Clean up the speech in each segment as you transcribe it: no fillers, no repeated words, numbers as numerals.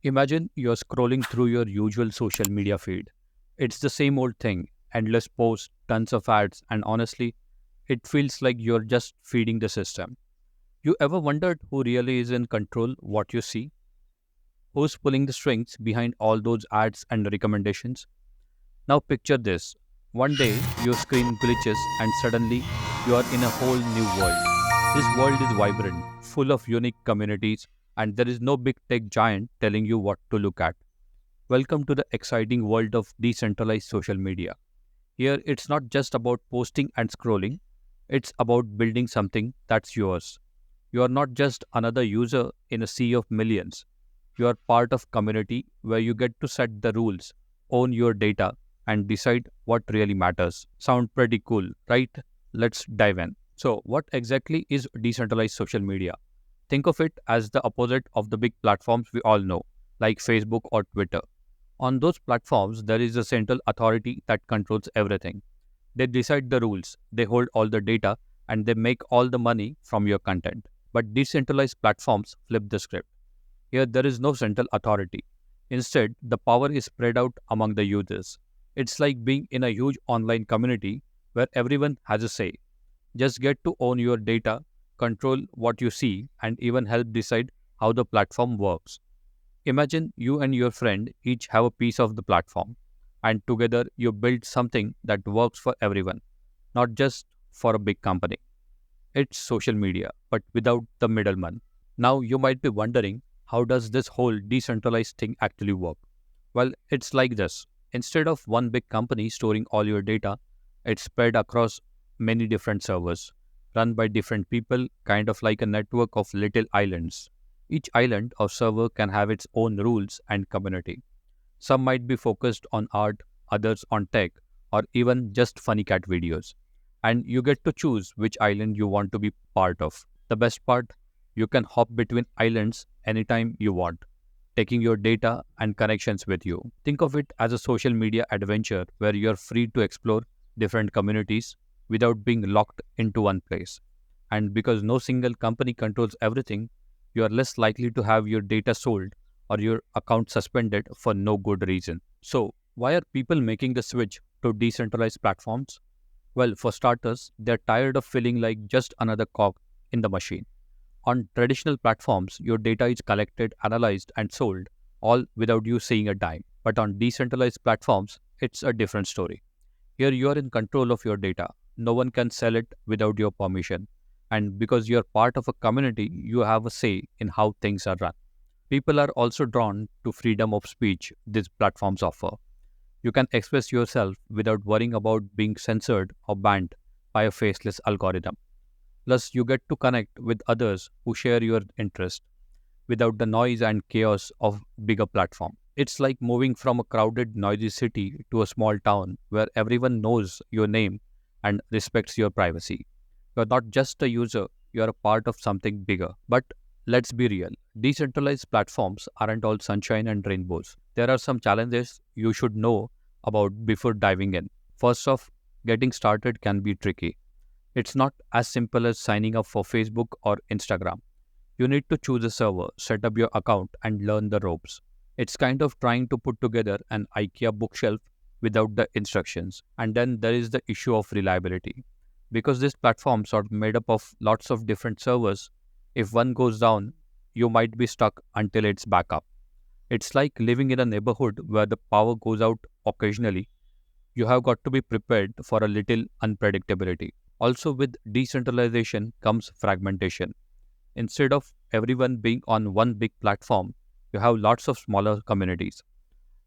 Imagine you're scrolling through your usual social media feed. It's the same old thing, endless posts, tons of ads, and honestly, it feels like you're just feeding the system. You ever wondered who really is in control what you see? Who's pulling the strings behind all those ads and recommendations? Now picture this. One day your screen glitches and suddenly you are in a whole new world. This world is vibrant, full of unique communities, and there is no big tech giant telling you what to look at. Welcome to the exciting world of decentralized social media. Here, it's not just about posting and scrolling, it's about building something that's yours. You are not just another user in a sea of millions. You are part of community where you get to set the rules, own your data, and decide what really matters. Sound pretty cool, right? Let's dive in. So, what exactly is decentralized social media? Think of it as the opposite of the big platforms we all know, like Facebook or Twitter. On those platforms, there is a central authority that controls everything. They decide the rules, they hold all the data, and they make all the money from your content. But decentralized platforms flip the script. Here, there is no central authority. Instead, the power is spread out among the users. It's like being in a huge online community where everyone has a say. Just get to own your data, control what you see, and even help decide how the platform works. Imagine you and your friend each have a piece of the platform, and together you build something that works for everyone, not just for a big company. It's social media, but without the middleman. Now you might be wondering, how does this whole decentralized thing actually work? Well, it's like this. Instead of one big company storing all your data, it's spread across many different servers, run by different people, kind of like a network of little islands. Each island or server can have its own rules and community. Some might be focused on art, others on tech, or even just funny cat videos. And you get to choose which island you want to be part of. The best part, you can hop between islands anytime you want, taking your data and connections with you. Think of it as a social media adventure where you're free to explore different communities without being locked into one place. And because no single company controls everything, you are less likely to have your data sold or your account suspended for no good reason. So, why are people making the switch to decentralized platforms? Well, for starters, they're tired of feeling like just another cog in the machine. On traditional platforms, your data is collected, analyzed, and sold, all without you seeing a dime. But on decentralized platforms, it's a different story. Here, you are in control of your data. No one can sell it without your permission. And because you're part of a community, you have a say in how things are run. People are also drawn to freedom of speech these platforms offer. You can express yourself without worrying about being censored or banned by a faceless algorithm. Plus, you get to connect with others who share your interest without the noise and chaos of bigger platform. It's like moving from a crowded, noisy city to a small town where everyone knows your name and respects your privacy. You're not just a user, you're a part of something bigger. But let's be real, decentralized platforms aren't all sunshine and rainbows. There are some challenges you should know about before diving in. First off, getting started can be tricky. It's not as simple as signing up for Facebook or Instagram. You need to choose a server, set up your account, and learn the ropes. It's kind of trying to put together an IKEA bookshelf without the instructions. And then there is the issue of reliability. Because these platforms are made up of lots of different servers, if one goes down, you might be stuck until it's back up. It's like living in a neighborhood where the power goes out occasionally. You have got to be prepared for a little unpredictability. Also, with decentralization comes fragmentation. Instead of everyone being on one big platform, you have lots of smaller communities.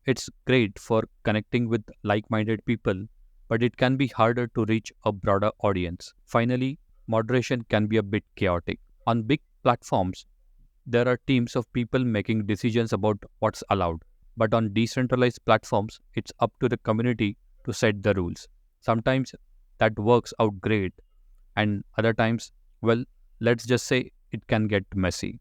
It's great for connecting with like minded people, but it can be harder to reach a broader audience. Finally, moderation can be a bit chaotic. On big platforms, there are teams of people making decisions about what's allowed. But on decentralized platforms, it's up to the community to set the rules. Sometimes that works out great, and other times, well, let's just say it can get messy.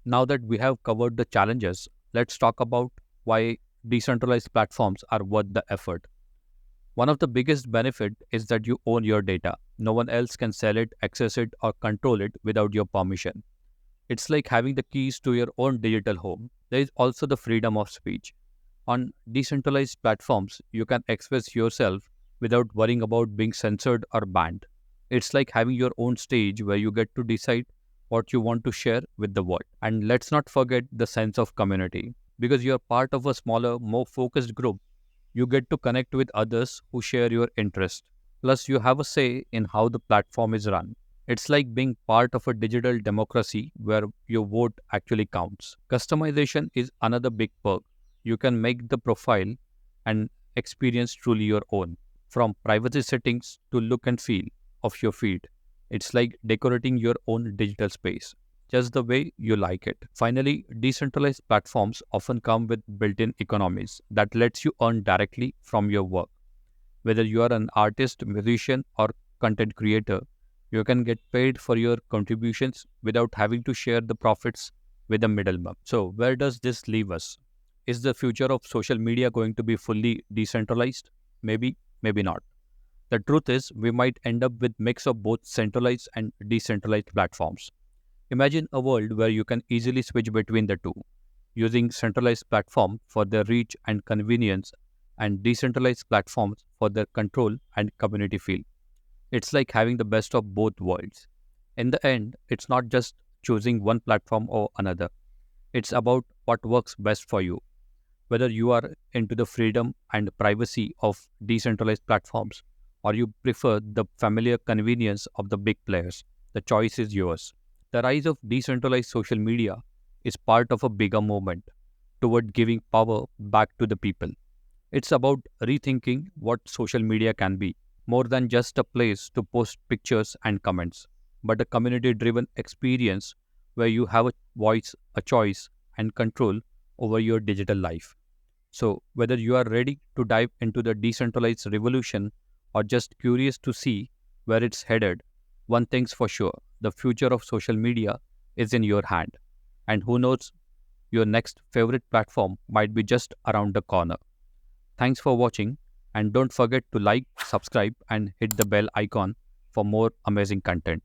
Now that we have covered the challenges, let's talk about why decentralized platforms are worth the effort. One of the biggest benefits is that you own your data. No one else can sell it, access it, or control it without your permission. It's like having the keys to your own digital home. There is also the freedom of speech. On decentralized platforms, you can express yourself without worrying about being censored or banned. It's like having your own stage where you get to decide what you want to share with the world. And let's not forget the sense of community. Because you're part of a smaller, more focused group, you get to connect with others who share your interest. Plus, you have a say in how the platform is run. It's like being part of a digital democracy where your vote actually counts. Customization is another big perk. You can make the profile and experience truly your own, from privacy settings to look and feel of your feed. It's like decorating your own digital space, just the way you like it. Finally, decentralized platforms often come with built-in economies that lets you earn directly from your work. Whether you are an artist, musician, or content creator, you can get paid for your contributions without having to share the profits with a middleman. So, where does this leave us? Is the future of social media going to be fully decentralized? Maybe, maybe not. The truth is, we might end up with mix of both centralized and decentralized platforms. Imagine a world where you can easily switch between the two, using centralized platforms for their reach and convenience and decentralized platforms for their control and community feel. It's like having the best of both worlds. In the end, it's not just choosing one platform or another. It's about what works best for you. Whether you are into the freedom and privacy of decentralized platforms or you prefer the familiar convenience of the big players, the choice is yours. The rise of decentralized social media is part of a bigger movement toward giving power back to the people. It's about rethinking what social media can be, more than just a place to post pictures and comments, but a community driven experience where you have a voice, a choice, and control over your digital life. So, whether you are ready to dive into the decentralized revolution or just curious to see where it's headed, one thing's for sure: the future of social media is in your hand. And who knows, your next favorite platform might be just around the corner. Thanks for watching, and don't forget to like, subscribe, and hit the bell icon for more amazing content.